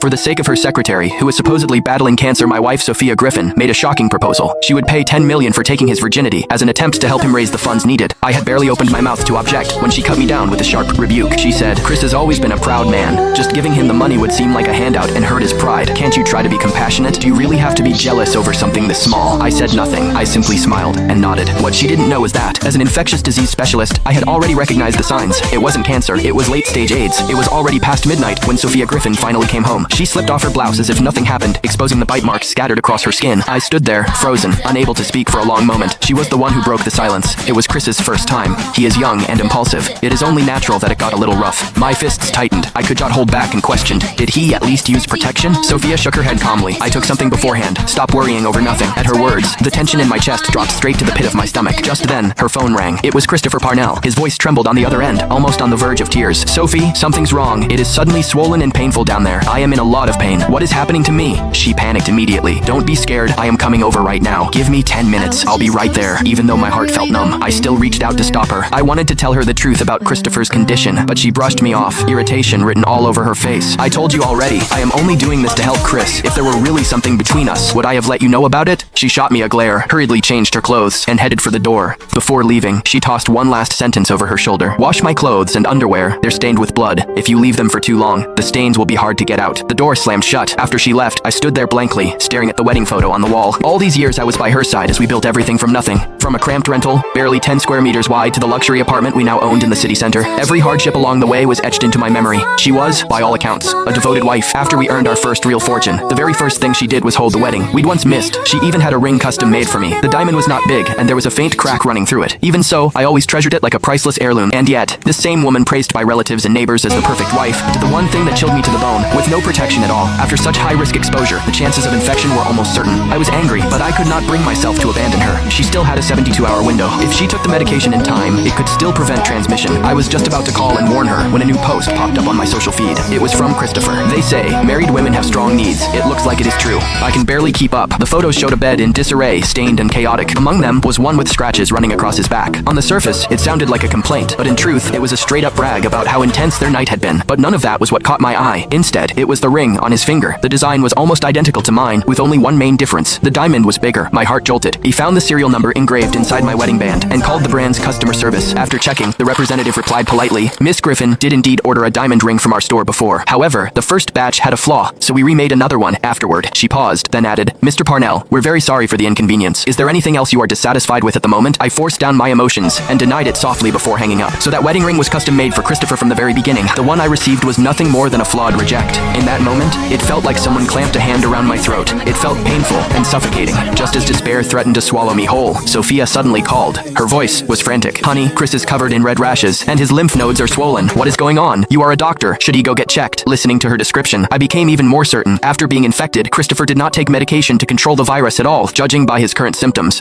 For the sake of her secretary, who was supposedly battling cancer, my wife Sophia Griffin made a shocking proposal. She would pay $10 million for taking his virginity as an attempt to help him raise the funds needed. I had barely opened my mouth to object when she cut me down with a sharp rebuke. She said, "Chris has always been a proud man. Just giving him the money would seem like a handout and hurt his pride. Can't you try to be compassionate? Do you really have to be jealous over something this small?" I said nothing. I simply smiled and nodded. What she didn't know was that, as an infectious disease specialist, I had already recognized the signs. It wasn't cancer, it was late-stage AIDS. It was already past midnight when Sophia Griffin finally came home. She slipped off her blouse as if nothing happened, exposing the bite marks scattered across her skin. I stood there, frozen, unable to speak for a long moment. She was the one who broke the silence. It was Chris's first time. He is young and impulsive. It is only natural that it got a little rough. My fists tightened. I could not hold back and questioned, did he at least use protection? Sophia shook her head calmly. I took something beforehand. Stop worrying over nothing. At her words, the tension in my chest dropped straight to the pit of my stomach. Just then, her phone rang. It was Christopher Parnell. His voice trembled on the other end, almost on the verge of tears. "Sophie, something's wrong. It is suddenly swollen and painful down there. I am in a lot of pain. What is happening to me?" She panicked immediately. "Don't be scared. I am coming over right now. Give me 10 minutes. I'll be right there." Even though my heart felt numb, I still reached out to stop her. I wanted to tell her the truth about Christopher's condition, but she brushed me off, irritation written all over her face. "I told you already. I am only doing this to help Chris. If there were really something between us, would I have let you know about it?" She shot me a glare, hurriedly changed her clothes, and headed for the door. Before leaving, she tossed one last sentence over her shoulder. "Wash my clothes and underwear. They're stained with blood. If you leave them for too long, the stains will be hard to get out." The door slammed shut. After she left, I stood there blankly, staring at the wedding photo on the wall. All these years I was by her side as we built everything from nothing. From a cramped rental, barely 10 square meters wide, to the luxury apartment we now owned in the city center. Every hardship along the way was etched into my memory. She was, by all accounts, a devoted wife. After we earned our first real fortune, the very first thing she did was hold the wedding we'd once missed. She even had a ring custom made for me. The diamond was not big, and there was a faint crack running through it. Even so, I always treasured it like a priceless heirloom. And yet, this same woman praised by relatives and neighbors as the perfect wife, did the one thing that chilled me to the bone. With no protection at all, after such high-risk exposure, the chances of infection were almost certain. I was angry, but I could not bring myself to abandon her. She still had a 72-hour window. If she took the medication in time, it could still prevent transmission. I was just about to call and warn her when a new post popped up on my social feed. It was from Christopher. They say, married women have strong needs. It looks like it is true. I can barely keep up. The photos showed a bed in disarray, stained and chaotic. Among them was one with scratches running across his back. On the surface, it sounded like a complaint, but in truth, it was a straight-up brag about how intense their night had been. But none of that was what caught my eye. Instead, it was the ring on his finger. The design was almost identical to mine, with only one main difference. The diamond was bigger. My heart jolted. He found the serial number engraved inside my wedding band and called the brand's customer service. After checking, the representative replied politely, "Miss Griffin did indeed order a diamond ring from our store before. However, the first batch had a flaw, so we remade another one afterward." She paused, then added, "Mr. Parnell, we're very sorry for the inconvenience. Is there anything else you are dissatisfied with at the moment?" I forced down my emotions and denied it softly before hanging up. So that wedding ring was custom made for Christopher from the very beginning. The one I received was nothing more than a flawed reject. In that moment, it felt like someone clamped a hand around my throat. It felt painful and suffocating. Just as despair threatened to swallow me whole, Sophia suddenly called. Her voice was frantic. "Honey, Chris is covered in red rashes, and his lymph nodes are swollen. What is going on? You are a doctor. Should he go get checked?" Listening to her description, I became even more certain. After being infected, Christopher did not take medication to control the virus at all, judging by his current symptoms.